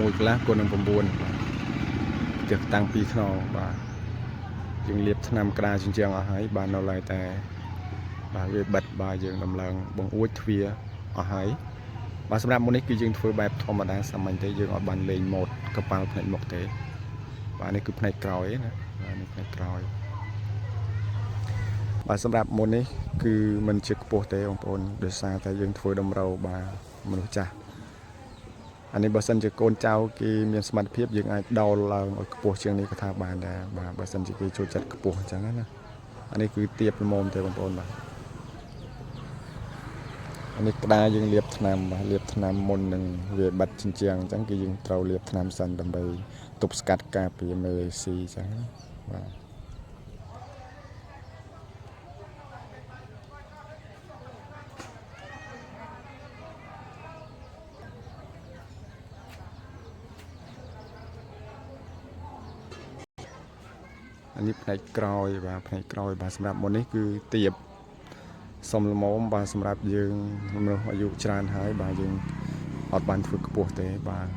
មួយខ្លះគុណនឹង9ជិះតាំងពីខ្នងបាទយើងលាបថ្នាំក្តារជញ្ជាំងអស់ហើយបាទនៅឡើយតែបាទវាបិទបាទយើងដំឡើងបង្អួចទ្វារអស់ហើយបាទសម្រាប់មុននេះគឺយើងធ្វើបែបធម្មតាសាមញ្ញទេយើងអត់បានលេងម៉ូដកប៉ាល់ផ្នែកមុខទេបាទនេះគឺផ្នែកក្រោយណាបាទនេះផ្នែកក្រោយបាទសម្រាប់មុននេះគឺมันជាខ្ពស់ទេបងប្អូនដោយសារតែយើងធ្វើតម្រូវបាទមនុស្សចាស់អានេះបើសិនជាកូនចៅគេមានសមត្ថភាពយើងអាចដោលឡើងឲ្យខ្ពស់ជាងនេះក៏ថាបានដែរបាទបើសិនជាគេចូលចិត្តខ្ពស់អញ្ចឹងណាអានេះគឺទៀបល្មមទេបងប្អូនបាទអានេះក្តារយើងលាបថ្នាំបាទលាបថ្នាំមុននឹងវាបិទជញ្ជាំងអញ្ចឹងគឺយើងត្រូវលាបថ្នាំសិនដើម្បីទប់ស្កាត់ការពារមេរេស៊ីអញ្ចឹងបាទអានេះផ្នែកក្រោយបាទផ្នែកក្រោយបាទសម្រាប់មុននេះគឺទៀបសុំល្មមបាទសម្រាប់យើងមនុស្សអាយុច្រើនហើយបាទយើងអត់បានធ្វើខ្ពស់ទេបាទ